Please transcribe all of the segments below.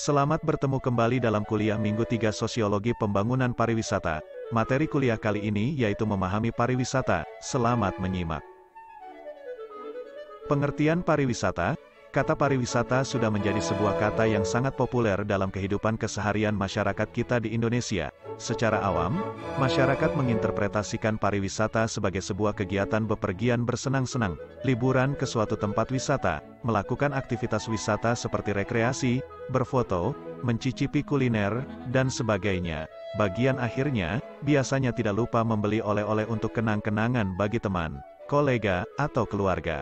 Selamat bertemu kembali dalam kuliah Minggu 3 Sosiologi Pembangunan Pariwisata. Materi kuliah kali ini yaitu memahami pariwisata. Selamat menyimak. Pengertian pariwisata. Kata pariwisata sudah menjadi sebuah kata yang sangat populer dalam kehidupan keseharian masyarakat kita di Indonesia. Secara awam, masyarakat menginterpretasikan pariwisata sebagai sebuah kegiatan bepergian bersenang-senang, liburan ke suatu tempat wisata, melakukan aktivitas wisata seperti rekreasi, berfoto, mencicipi kuliner, dan sebagainya. Bagian akhirnya, biasanya tidak lupa membeli oleh-oleh untuk kenang-kenangan bagi teman, kolega, atau keluarga.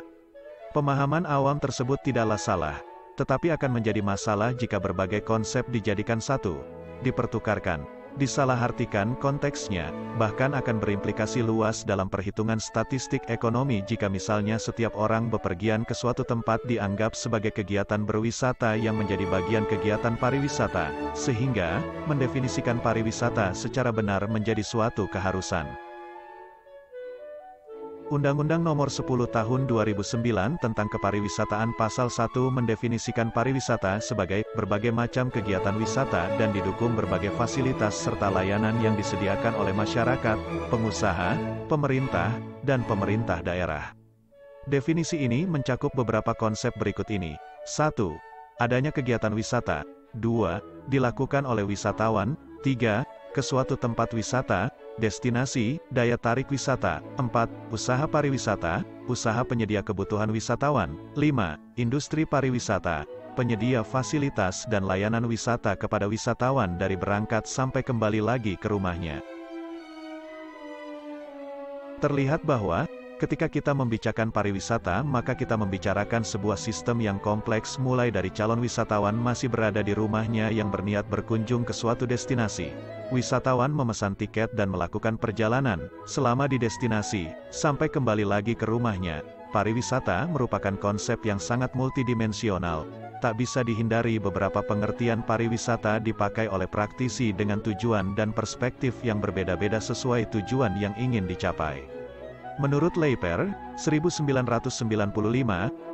Pemahaman awam tersebut tidaklah salah, tetapi akan menjadi masalah jika berbagai konsep dijadikan satu, dipertukarkan, disalahartikan konteksnya, bahkan akan berimplikasi luas dalam perhitungan statistik ekonomi jika misalnya setiap orang bepergian ke suatu tempat dianggap sebagai kegiatan berwisata yang menjadi bagian kegiatan pariwisata, sehingga mendefinisikan pariwisata secara benar menjadi suatu keharusan. Undang-Undang Nomor 10 Tahun 2009 tentang Kepariwisataan Pasal 1 mendefinisikan pariwisata sebagai berbagai macam kegiatan wisata dan didukung berbagai fasilitas serta layanan yang disediakan oleh masyarakat, pengusaha, pemerintah, dan pemerintah daerah. Definisi ini mencakup beberapa konsep berikut ini. 1. Adanya kegiatan wisata. 2. Dilakukan oleh wisatawan. 3. Ke suatu tempat wisata, destinasi, daya tarik wisata. 4. Usaha pariwisata, usaha penyedia kebutuhan wisatawan. 5. Industri pariwisata, penyedia fasilitas dan layanan wisata kepada wisatawan dari berangkat sampai kembali lagi ke rumahnya. Terlihat bahwa, ketika kita membicarakan pariwisata, maka kita membicarakan sebuah sistem yang kompleks mulai dari calon wisatawan masih berada di rumahnya yang berniat berkunjung ke suatu destinasi. Wisatawan memesan tiket dan melakukan perjalanan, selama di destinasi, sampai kembali lagi ke rumahnya. Pariwisata merupakan konsep yang sangat multidimensional. Tak bisa dihindari beberapa pengertian pariwisata dipakai oleh praktisi dengan tujuan dan perspektif yang berbeda-beda sesuai tujuan yang ingin dicapai. Menurut Leiper, 1995,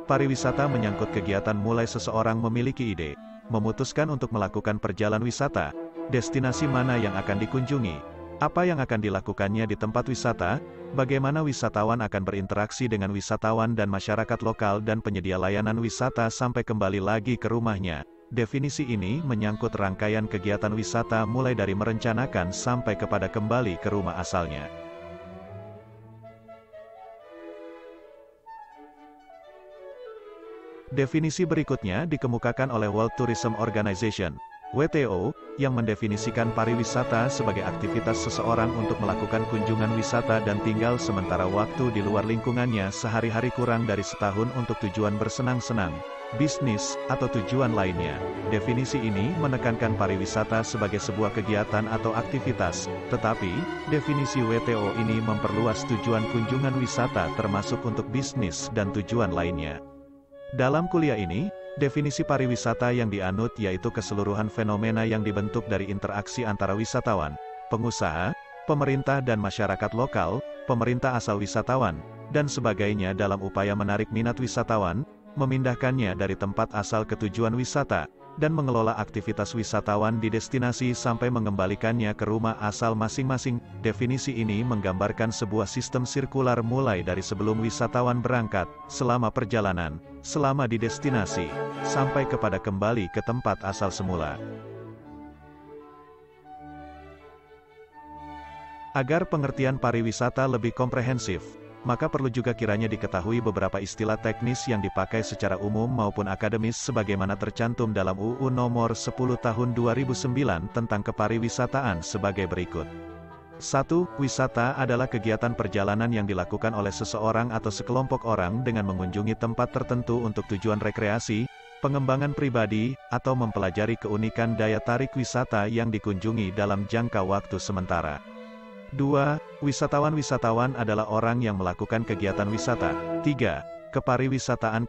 pariwisata menyangkut kegiatan mulai seseorang memiliki ide, memutuskan untuk melakukan perjalanan wisata, destinasi mana yang akan dikunjungi, apa yang akan dilakukannya di tempat wisata, bagaimana wisatawan akan berinteraksi dengan wisatawan dan masyarakat lokal dan penyedia layanan wisata sampai kembali lagi ke rumahnya. Definisi ini menyangkut rangkaian kegiatan wisata mulai dari merencanakan sampai kepada kembali ke rumah asalnya. Definisi berikutnya dikemukakan oleh World Tourism Organization, WTO, yang mendefinisikan pariwisata sebagai aktivitas seseorang untuk melakukan kunjungan wisata dan tinggal sementara waktu di luar lingkungannya sehari-hari kurang dari setahun untuk tujuan bersenang-senang, bisnis, atau tujuan lainnya. Definisi ini menekankan pariwisata sebagai sebuah kegiatan atau aktivitas, tetapi, definisi WTO ini memperluas tujuan kunjungan wisata termasuk untuk bisnis dan tujuan lainnya. Dalam kuliah ini, definisi pariwisata yang dianut yaitu keseluruhan fenomena yang dibentuk dari interaksi antara wisatawan, pengusaha, pemerintah dan masyarakat lokal, pemerintah asal wisatawan, dan sebagainya dalam upaya menarik minat wisatawan, memindahkannya dari tempat asal ke tujuan wisata, dan mengelola aktivitas wisatawan di destinasi sampai mengembalikannya ke rumah asal masing-masing. Definisi ini menggambarkan sebuah sistem sirkular mulai dari sebelum wisatawan berangkat, selama perjalanan, selama di destinasi, sampai kepada kembali ke tempat asal semula. Agar pengertian pariwisata lebih komprehensif, maka perlu juga kiranya diketahui beberapa istilah teknis yang dipakai secara umum maupun akademis sebagaimana tercantum dalam UU Nomor 10 Tahun 2009 tentang Kepariwisataan sebagai berikut. 1. Wisata adalah kegiatan perjalanan yang dilakukan oleh seseorang atau sekelompok orang dengan mengunjungi tempat tertentu untuk tujuan rekreasi, pengembangan pribadi, atau mempelajari keunikan daya tarik wisata yang dikunjungi dalam jangka waktu sementara. 2. Wisatawan adalah orang yang melakukan kegiatan wisata. 3. Kepariwisataan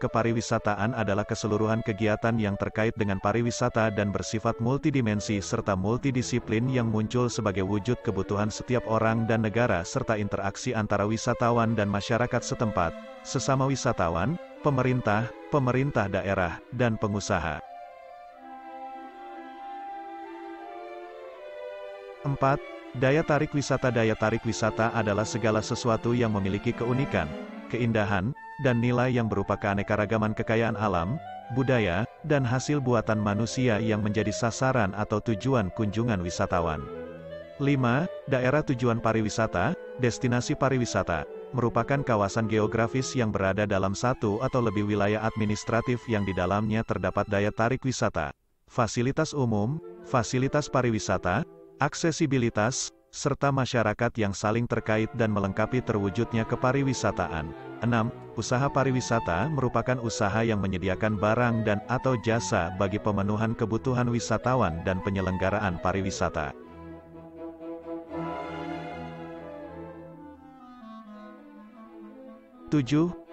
adalah keseluruhan kegiatan yang terkait dengan pariwisata dan bersifat multidimensi serta multidisiplin yang muncul sebagai wujud kebutuhan setiap orang dan negara serta interaksi antara wisatawan dan masyarakat setempat, sesama wisatawan, pemerintah daerah, dan pengusaha. 4. Daya tarik wisata. Daya tarik wisata adalah segala sesuatu yang memiliki keunikan, keindahan, dan nilai yang berupa keanekaragaman kekayaan alam, budaya, dan hasil buatan manusia yang menjadi sasaran atau tujuan kunjungan wisatawan. 5. Daerah tujuan pariwisata. Destinasi pariwisata merupakan kawasan geografis yang berada dalam satu atau lebih wilayah administratif yang di dalamnya terdapat daya tarik wisata, fasilitas umum, fasilitas pariwisata, aksesibilitas, serta masyarakat yang saling terkait dan melengkapi terwujudnya kepariwisataan. 6. Usaha pariwisata merupakan usaha yang menyediakan barang dan atau jasa bagi pemenuhan kebutuhan wisatawan dan penyelenggaraan pariwisata. 7.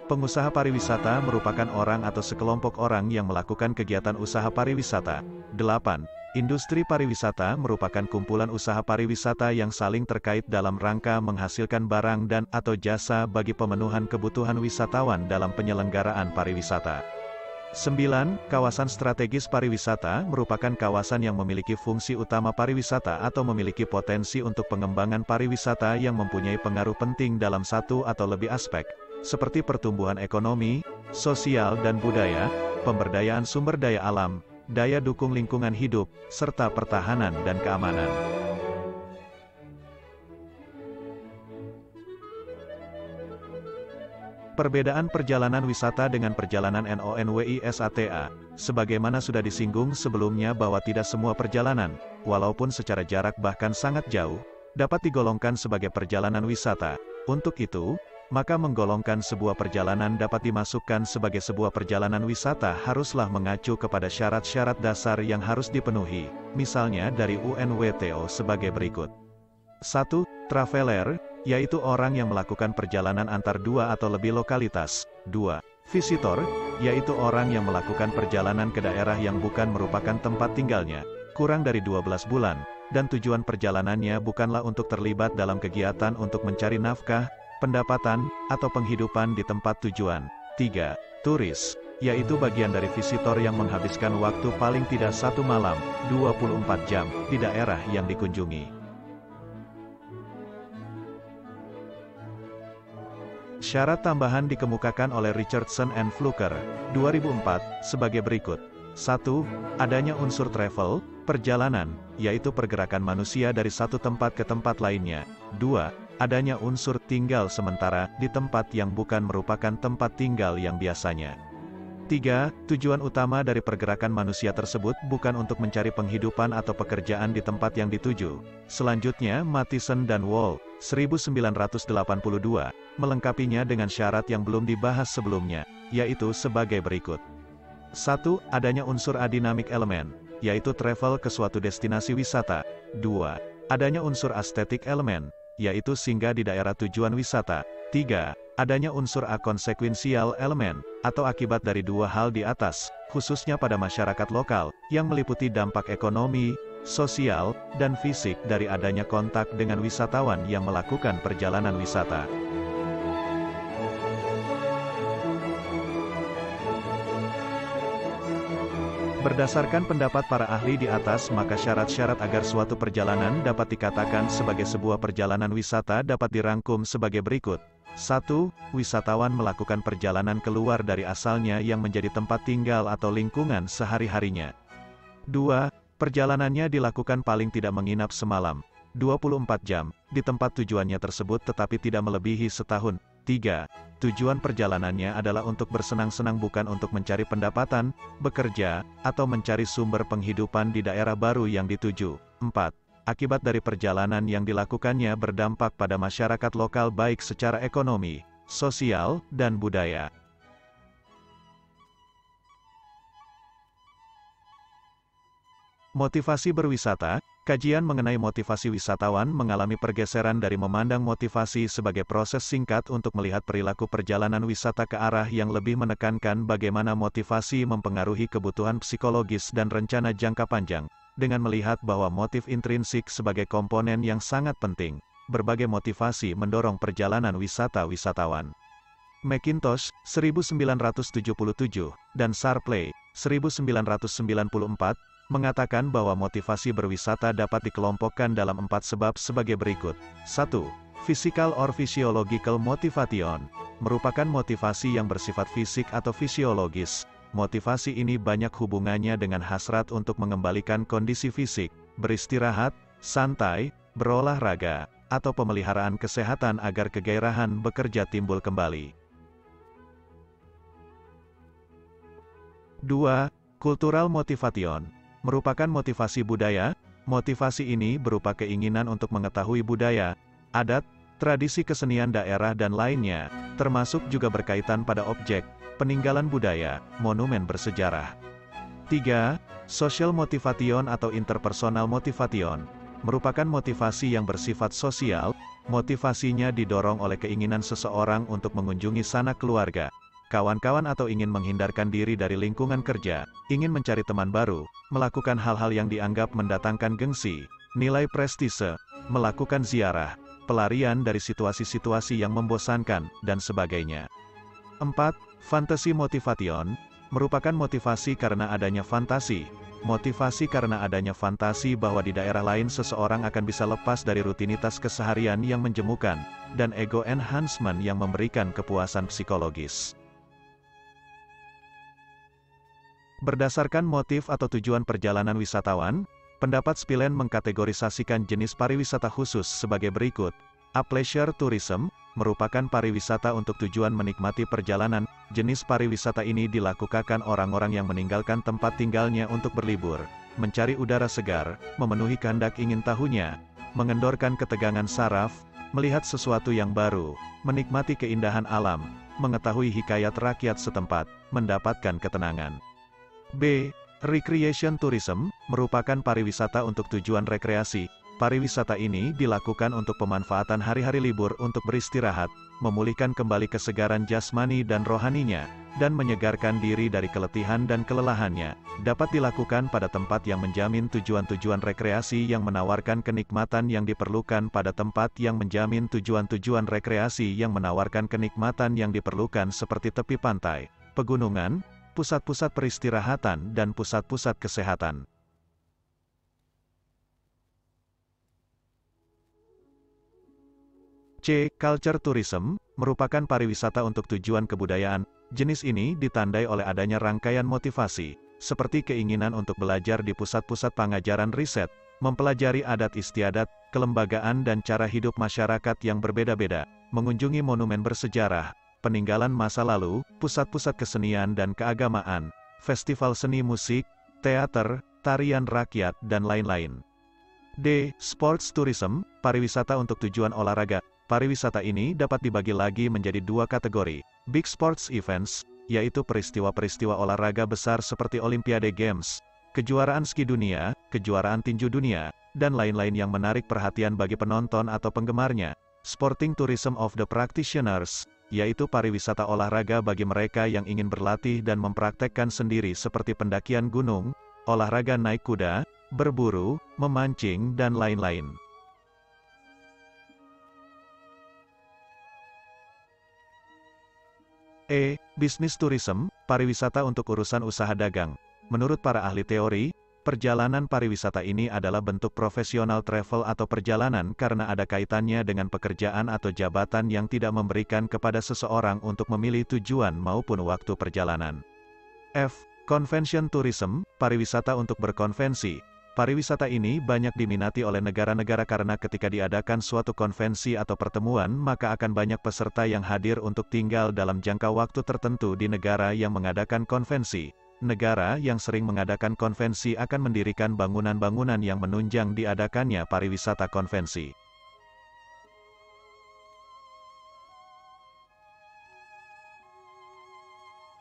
Pengusaha pariwisata merupakan orang atau sekelompok orang yang melakukan kegiatan usaha pariwisata. 8. Industri pariwisata merupakan kumpulan usaha pariwisata yang saling terkait dalam rangka menghasilkan barang dan atau jasa bagi pemenuhan kebutuhan wisatawan dalam penyelenggaraan pariwisata. 9. Kawasan strategis pariwisata merupakan kawasan yang memiliki fungsi utama pariwisata atau memiliki potensi untuk pengembangan pariwisata yang mempunyai pengaruh penting dalam satu atau lebih aspek, seperti pertumbuhan ekonomi, sosial dan budaya, pemberdayaan sumber daya alam, daya dukung lingkungan hidup, serta pertahanan dan keamanan. Perbedaan perjalanan wisata dengan perjalanan non-wisata. Sebagaimana sudah disinggung sebelumnya bahwa tidak semua perjalanan, walaupun secara jarak bahkan sangat jauh, dapat digolongkan sebagai perjalanan wisata. Untuk itu, maka menggolongkan sebuah perjalanan dapat dimasukkan sebagai sebuah perjalanan wisata haruslah mengacu kepada syarat-syarat dasar yang harus dipenuhi, misalnya dari UNWTO sebagai berikut. 1. Traveler, yaitu orang yang melakukan perjalanan antar dua atau lebih lokalitas. 2. Visitor, yaitu orang yang melakukan perjalanan ke daerah yang bukan merupakan tempat tinggalnya, kurang dari 12 bulan, dan tujuan perjalanannya bukanlah untuk terlibat dalam kegiatan untuk mencari nafkah, pendapatan, atau penghidupan di tempat tujuan. 3. Turis, yaitu bagian dari visitor yang menghabiskan waktu paling tidak 1 malam, 24 jam, di daerah yang dikunjungi. Syarat tambahan dikemukakan oleh Richardson and Fluker, 2004, sebagai berikut. 1. Adanya unsur travel, perjalanan, yaitu pergerakan manusia dari satu tempat ke tempat lainnya. 2. Adanya unsur tinggal sementara, di tempat yang bukan merupakan tempat tinggal yang biasanya. 3. Tujuan utama dari pergerakan manusia tersebut bukan untuk mencari penghidupan atau pekerjaan di tempat yang dituju. Selanjutnya Mathison dan Wall, 1982, melengkapinya dengan syarat yang belum dibahas sebelumnya, yaitu sebagai berikut. 1. Adanya unsur adinamik elemen, yaitu travel ke suatu destinasi wisata. 2. Adanya unsur estetik elemen, yaitu singgah di daerah tujuan wisata. 3. Adanya unsur akonsekuensial elemen, atau akibat dari dua hal di atas, khususnya pada masyarakat lokal, yang meliputi dampak ekonomi, sosial, dan fisik dari adanya kontak dengan wisatawan yang melakukan perjalanan wisata. Berdasarkan pendapat para ahli di atas, maka syarat-syarat agar suatu perjalanan dapat dikatakan sebagai sebuah perjalanan wisata dapat dirangkum sebagai berikut. 1. Wisatawan melakukan perjalanan keluar dari asalnya yang menjadi tempat tinggal atau lingkungan sehari-harinya. 2. Perjalanannya dilakukan paling tidak menginap semalam, 24 jam, di tempat tujuannya tersebut tetapi tidak melebihi setahun. 3. Tujuan perjalanannya adalah untuk bersenang-senang bukan untuk mencari pendapatan, bekerja, atau mencari sumber penghidupan di daerah baru yang dituju. 4. Akibat dari perjalanan yang dilakukannya berdampak pada masyarakat lokal baik secara ekonomi, sosial, dan budaya. Motivasi berwisata. Kajian mengenai motivasi wisatawan mengalami pergeseran dari memandang motivasi sebagai proses singkat untuk melihat perilaku perjalanan wisata ke arah yang lebih menekankan bagaimana motivasi mempengaruhi kebutuhan psikologis dan rencana jangka panjang, dengan melihat bahwa motif intrinsik sebagai komponen yang sangat penting. Berbagai motivasi mendorong perjalanan wisata wisatawan. McIntosh, 1977, dan Sarpley, 1994, mengatakan bahwa motivasi berwisata dapat dikelompokkan dalam 4 sebab sebagai berikut. 1. Physical or physiological motivation, merupakan motivasi yang bersifat fisik atau fisiologis. Motivasi ini banyak hubungannya dengan hasrat untuk mengembalikan kondisi fisik, beristirahat, santai, berolahraga, atau pemeliharaan kesehatan agar kegairahan bekerja timbul kembali. 2. Cultural motivation, merupakan motivasi budaya. Motivasi ini berupa keinginan untuk mengetahui budaya, adat, tradisi kesenian daerah dan lainnya, termasuk juga berkaitan pada objek, peninggalan budaya, monumen bersejarah. 3. Social motivation atau interpersonal motivation, merupakan motivasi yang bersifat sosial. Motivasinya didorong oleh keinginan seseorang untuk mengunjungi sanak keluarga, kawan-kawan atau ingin menghindarkan diri dari lingkungan kerja, ingin mencari teman baru, melakukan hal-hal yang dianggap mendatangkan gengsi, nilai prestise, melakukan ziarah, pelarian dari situasi-situasi yang membosankan, dan sebagainya. 4. Fantasy motivation, merupakan motivasi karena adanya fantasi. Motivasi karena adanya fantasi bahwa di daerah lain seseorang akan bisa lepas dari rutinitas keseharian yang menjemukan, dan ego enhancement yang memberikan kepuasan psikologis. Berdasarkan motif atau tujuan perjalanan wisatawan, pendapat Spillen mengkategorisasikan jenis pariwisata khusus sebagai berikut. A pleasure tourism, merupakan pariwisata untuk tujuan menikmati perjalanan. Jenis pariwisata ini dilakukan orang-orang yang meninggalkan tempat tinggalnya untuk berlibur, mencari udara segar, memenuhi kehendak ingin tahunya, mengendorkan ketegangan saraf, melihat sesuatu yang baru, menikmati keindahan alam, mengetahui hikayat rakyat setempat, mendapatkan ketenangan. B. Recreation tourism, merupakan pariwisata untuk tujuan rekreasi. Pariwisata ini dilakukan untuk pemanfaatan hari-hari libur untuk beristirahat, memulihkan kembali kesegaran jasmani dan rohaninya, dan menyegarkan diri dari keletihan dan kelelahannya. Dapat dilakukan pada tempat yang menjamin tujuan-tujuan rekreasi yang menawarkan kenikmatan yang diperlukan pada tempat yang menjamin tujuan-tujuan rekreasi yang menawarkan kenikmatan yang diperlukan seperti tepi pantai, pegunungan, pusat-pusat peristirahatan dan pusat-pusat kesehatan. C. Culture tourism, merupakan pariwisata untuk tujuan kebudayaan. Jenis ini ditandai oleh adanya rangkaian motivasi, seperti keinginan untuk belajar di pusat-pusat pengajaran riset, mempelajari adat istiadat, kelembagaan dan cara hidup masyarakat yang berbeda-beda, mengunjungi monumen bersejarah, peninggalan masa lalu, pusat-pusat kesenian dan keagamaan, festival seni musik, teater, tarian rakyat dan lain-lain. D. Sports tourism, pariwisata untuk tujuan olahraga. Pariwisata ini dapat dibagi lagi menjadi 2 kategori. Big sports events, yaitu peristiwa-peristiwa olahraga besar seperti Olimpiade Games, kejuaraan ski dunia, kejuaraan tinju dunia, dan lain-lain yang menarik perhatian bagi penonton atau penggemarnya. Sporting tourism of the practitioners, yaitu pariwisata olahraga bagi mereka yang ingin berlatih dan mempraktekkan sendiri seperti pendakian gunung, olahraga naik kuda, berburu, memancing dan lain-lain. E. Business tourism, pariwisata untuk urusan usaha dagang. Menurut para ahli teori, perjalanan pariwisata ini adalah bentuk profesional travel atau perjalanan karena ada kaitannya dengan pekerjaan atau jabatan yang tidak memberikan kepada seseorang untuk memilih tujuan maupun waktu perjalanan. F. Convention tourism, pariwisata untuk berkonvensi. Pariwisata ini banyak diminati oleh negara-negara karena ketika diadakan suatu konvensi atau pertemuan maka akan banyak peserta yang hadir untuk tinggal dalam jangka waktu tertentu di negara yang mengadakan konvensi. Negara yang sering mengadakan konvensi akan mendirikan bangunan-bangunan yang menunjang diadakannya pariwisata konvensi.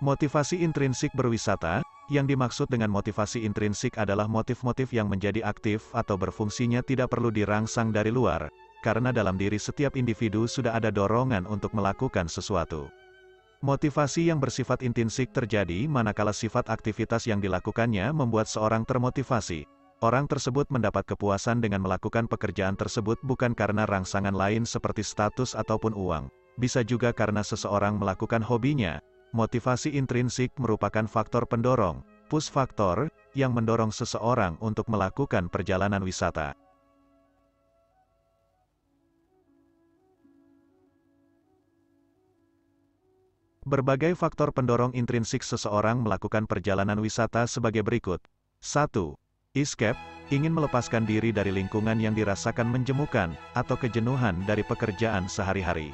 Motivasi intrinsik berwisata. Yang dimaksud dengan motivasi intrinsik adalah motif-motif yang menjadi aktif atau berfungsinya tidak perlu dirangsang dari luar, karena dalam diri setiap individu sudah ada dorongan untuk melakukan sesuatu. Motivasi yang bersifat intrinsik terjadi manakala sifat aktivitas yang dilakukannya membuat seorang termotivasi. Orang tersebut mendapat kepuasan dengan melakukan pekerjaan tersebut bukan karena rangsangan lain seperti status ataupun uang. Bisa juga karena seseorang melakukan hobinya. Motivasi intrinsik merupakan faktor pendorong, push factor, yang mendorong seseorang untuk melakukan perjalanan wisata. Berbagai faktor pendorong intrinsik seseorang melakukan perjalanan wisata sebagai berikut. 1. Escape, ingin melepaskan diri dari lingkungan yang dirasakan menjemukan, atau kejenuhan dari pekerjaan sehari-hari.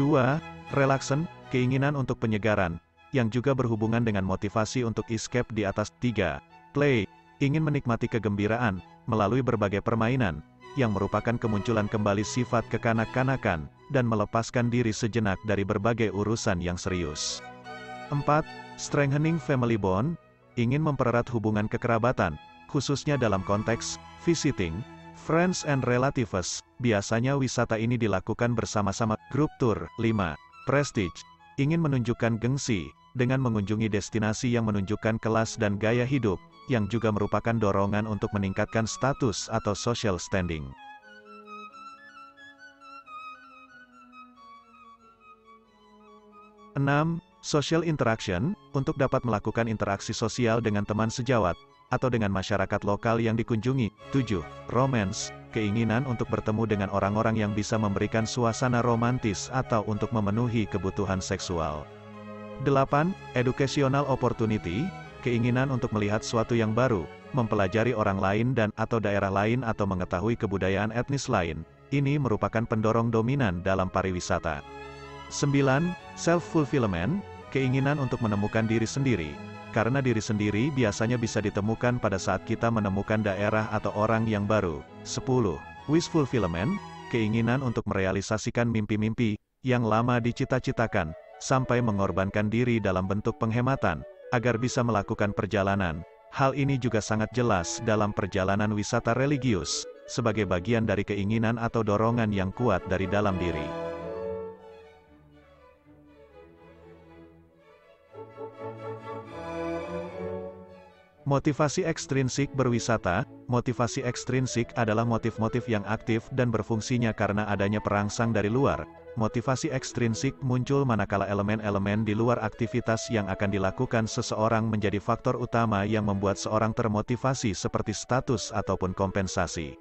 2. Relaxation, keinginan untuk penyegaran, yang juga berhubungan dengan motivasi untuk escape di atas. 3. Play, ingin menikmati kegembiraan, melalui berbagai permainan, yang merupakan kemunculan kembali sifat kekanak-kanakan, dan melepaskan diri sejenak dari berbagai urusan yang serius. 4. Strengthening family bond, ingin mempererat hubungan kekerabatan, khususnya dalam konteks visiting friends and relatives. Biasanya wisata ini dilakukan bersama-sama. Group tour. 5. Prestige, ingin menunjukkan gengsi, dengan mengunjungi destinasi yang menunjukkan kelas dan gaya hidup, yang juga merupakan dorongan untuk meningkatkan status atau social standing. Enam, social interaction, untuk dapat melakukan interaksi sosial dengan teman sejawat, atau dengan masyarakat lokal yang dikunjungi. 7. Romance, keinginan untuk bertemu dengan orang-orang yang bisa memberikan suasana romantis atau untuk memenuhi kebutuhan seksual. 8. Educational opportunity, keinginan untuk melihat sesuatu yang baru, mempelajari orang lain dan atau daerah lain atau mengetahui kebudayaan etnis lain. Ini merupakan pendorong dominan dalam pariwisata. 9. Self-fulfillment, keinginan untuk menemukan diri sendiri. Karena diri sendiri biasanya bisa ditemukan pada saat kita menemukan daerah atau orang yang baru. 10. Wish fulfillment, keinginan untuk merealisasikan mimpi-mimpi yang lama dicita-citakan, sampai mengorbankan diri dalam bentuk penghematan, agar bisa melakukan perjalanan. Hal ini juga sangat jelas dalam perjalanan wisata religius, sebagai bagian dari keinginan atau dorongan yang kuat dari dalam diri. Motivasi ekstrinsik berwisata. Motivasi ekstrinsik adalah motif-motif yang aktif dan berfungsinya karena adanya perangsang dari luar. Motivasi ekstrinsik muncul manakala elemen-elemen di luar aktivitas yang akan dilakukan seseorang menjadi faktor utama yang membuat seorang termotivasi seperti status ataupun kompensasi.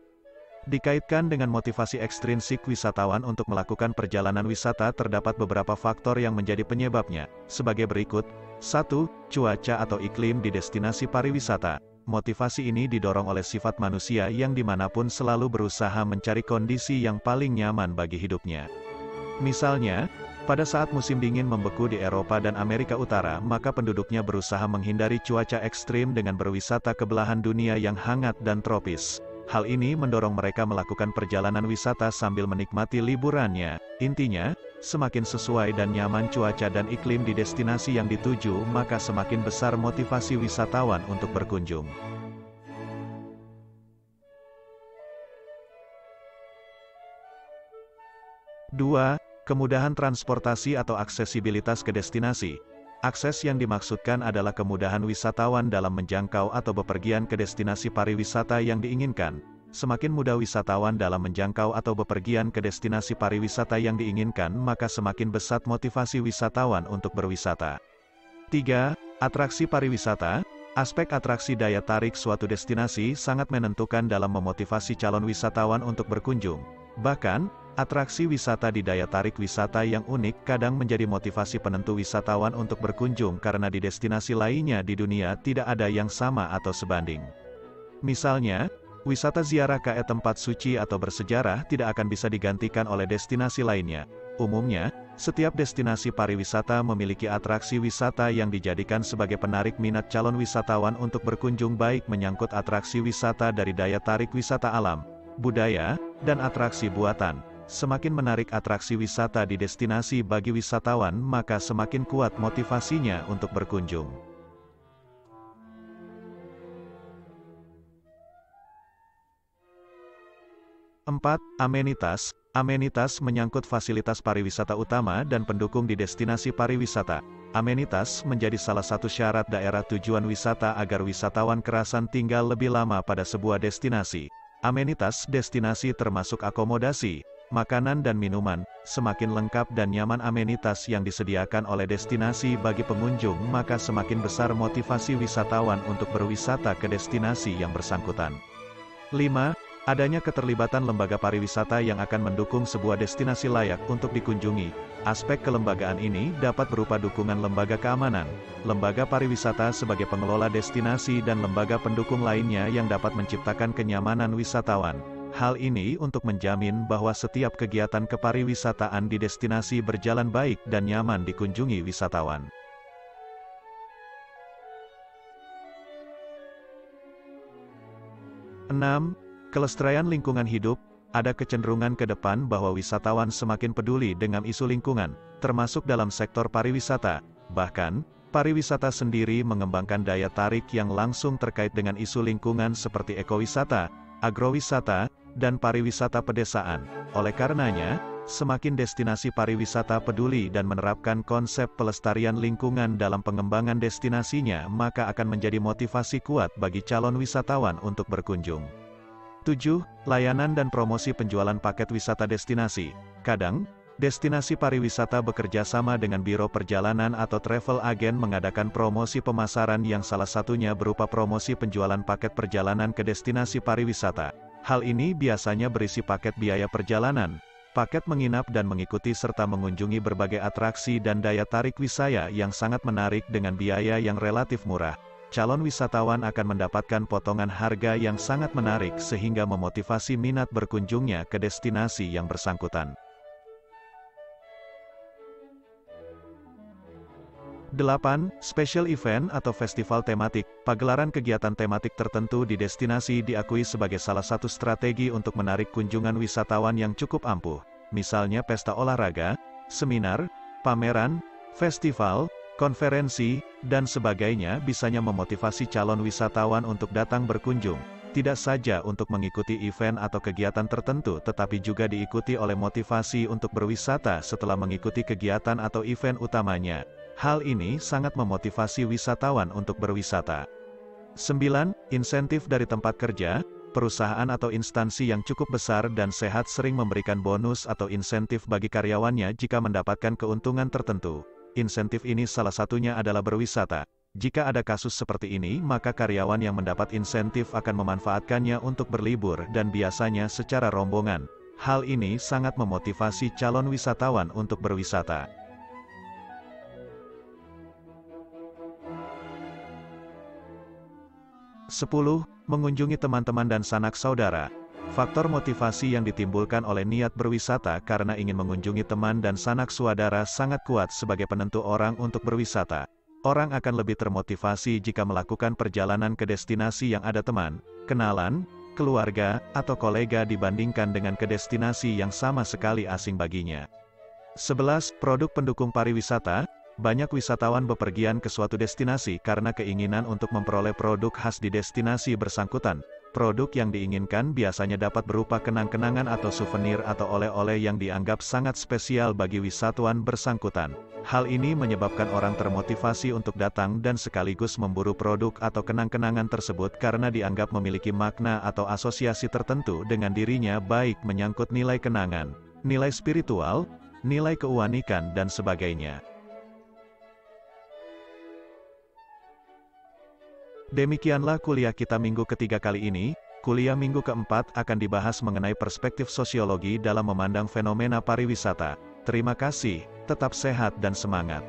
Dikaitkan dengan motivasi ekstrinsik wisatawan untuk melakukan perjalanan wisata terdapat beberapa faktor yang menjadi penyebabnya, sebagai berikut. 1. Cuaca atau iklim di destinasi pariwisata. Motivasi ini didorong oleh sifat manusia yang dimanapun selalu berusaha mencari kondisi yang paling nyaman bagi hidupnya. Misalnya, pada saat musim dingin membeku di Eropa dan Amerika Utara, maka penduduknya berusaha menghindari cuaca ekstrim dengan berwisata ke belahan dunia yang hangat dan tropis. Hal ini mendorong mereka melakukan perjalanan wisata sambil menikmati liburannya. Intinya, semakin sesuai dan nyaman cuaca dan iklim di destinasi yang dituju, maka semakin besar motivasi wisatawan untuk berkunjung. Dua, kemudahan transportasi atau aksesibilitas ke destinasi. Akses yang dimaksudkan adalah kemudahan wisatawan dalam menjangkau atau bepergian ke destinasi pariwisata yang diinginkan. Semakin mudah wisatawan dalam menjangkau atau bepergian ke destinasi pariwisata yang diinginkan, maka semakin besar motivasi wisatawan untuk berwisata. 3. Atraksi pariwisata. Aspek atraksi daya tarik suatu destinasi sangat menentukan dalam memotivasi calon wisatawan untuk berkunjung. Bahkan, atraksi wisata di daya tarik wisata yang unik kadang menjadi motivasi penentu wisatawan untuk berkunjung karena di destinasi lainnya di dunia tidak ada yang sama atau sebanding. Misalnya, wisata ziarah ke tempat suci atau bersejarah tidak akan bisa digantikan oleh destinasi lainnya. Umumnya, setiap destinasi pariwisata memiliki atraksi wisata yang dijadikan sebagai penarik minat calon wisatawan untuk berkunjung, baik menyangkut atraksi wisata dari daya tarik wisata alam, budaya, dan atraksi buatan. Semakin menarik atraksi wisata di destinasi bagi wisatawan, maka semakin kuat motivasinya untuk berkunjung. 4. Amenitas. Amenitas menyangkut fasilitas pariwisata utama dan pendukung di destinasi pariwisata. Amenitas menjadi salah satu syarat daerah tujuan wisata agar wisatawan kerasan tinggal lebih lama pada sebuah destinasi. Amenitas destinasi termasuk akomodasi, makanan dan minuman, semakin lengkap dan nyaman amenitas yang disediakan oleh destinasi bagi pengunjung, maka semakin besar motivasi wisatawan untuk berwisata ke destinasi yang bersangkutan. 5. Adanya keterlibatan lembaga pariwisata yang akan mendukung sebuah destinasi layak untuk dikunjungi. Aspek kelembagaan ini dapat berupa dukungan lembaga keamanan, lembaga pariwisata sebagai pengelola destinasi dan lembaga pendukung lainnya yang dapat menciptakan kenyamanan wisatawan. Hal ini untuk menjamin bahwa setiap kegiatan kepariwisataan di destinasi berjalan baik dan nyaman dikunjungi wisatawan. 6. Kelestarian lingkungan hidup. Ada kecenderungan ke depan bahwa wisatawan semakin peduli dengan isu lingkungan, termasuk dalam sektor pariwisata. Bahkan, pariwisata sendiri mengembangkan daya tarik yang langsung terkait dengan isu lingkungan seperti ekowisata, agrowisata, dan pariwisata pedesaan. Oleh karenanya, semakin destinasi pariwisata peduli dan menerapkan konsep pelestarian lingkungan dalam pengembangan destinasinya, maka akan menjadi motivasi kuat bagi calon wisatawan untuk berkunjung. 7. Layanan dan promosi penjualan paket wisata destinasi. Kadang, destinasi pariwisata bekerja sama dengan biro perjalanan atau travel agent mengadakan promosi pemasaran yang salah satunya berupa promosi penjualan paket perjalanan ke destinasi pariwisata. Hal ini biasanya berisi paket biaya perjalanan, paket menginap dan mengikuti serta mengunjungi berbagai atraksi dan daya tarik wisata yang sangat menarik dengan biaya yang relatif murah. Calon wisatawan akan mendapatkan potongan harga yang sangat menarik sehingga memotivasi minat berkunjungnya ke destinasi yang bersangkutan. 8. Special event atau festival tematik. Pagelaran kegiatan tematik tertentu di destinasi diakui sebagai salah satu strategi untuk menarik kunjungan wisatawan yang cukup ampuh. Misalnya pesta olahraga, seminar, pameran, festival, konferensi, dan sebagainya bisanya memotivasi calon wisatawan untuk datang berkunjung. Tidak saja untuk mengikuti event atau kegiatan tertentu tetapi juga diikuti oleh motivasi untuk berwisata setelah mengikuti kegiatan atau event utamanya. Hal ini sangat memotivasi wisatawan untuk berwisata. 9. Insentif dari tempat kerja. Perusahaan atau instansi yang cukup besar dan sehat sering memberikan bonus atau insentif bagi karyawannya jika mendapatkan keuntungan tertentu. Insentif ini salah satunya adalah berwisata. Jika ada kasus seperti ini, maka karyawan yang mendapat insentif akan memanfaatkannya untuk berlibur dan biasanya secara rombongan. Hal ini sangat memotivasi calon wisatawan untuk berwisata. 10. Mengunjungi teman-teman dan sanak saudara. Faktor motivasi yang ditimbulkan oleh niat berwisata karena ingin mengunjungi teman dan sanak saudara sangat kuat sebagai penentu orang untuk berwisata. Orang akan lebih termotivasi jika melakukan perjalanan ke destinasi yang ada teman, kenalan, keluarga, atau kolega dibandingkan dengan ke destinasi yang sama sekali asing baginya. 11. Produk pendukung pariwisata. Banyak wisatawan bepergian ke suatu destinasi karena keinginan untuk memperoleh produk khas di destinasi bersangkutan. Produk yang diinginkan biasanya dapat berupa kenang-kenangan atau souvenir atau oleh-oleh yang dianggap sangat spesial bagi wisatawan bersangkutan. Hal ini menyebabkan orang termotivasi untuk datang dan sekaligus memburu produk atau kenang-kenangan tersebut karena dianggap memiliki makna atau asosiasi tertentu dengan dirinya, baik menyangkut nilai kenangan, nilai spiritual, nilai keunikan, dan sebagainya. Demikianlah kuliah kita minggu ketiga kali ini. Kuliah minggu keempat akan dibahas mengenai perspektif sosiologi dalam memandang fenomena pariwisata. Terima kasih, tetap sehat dan semangat.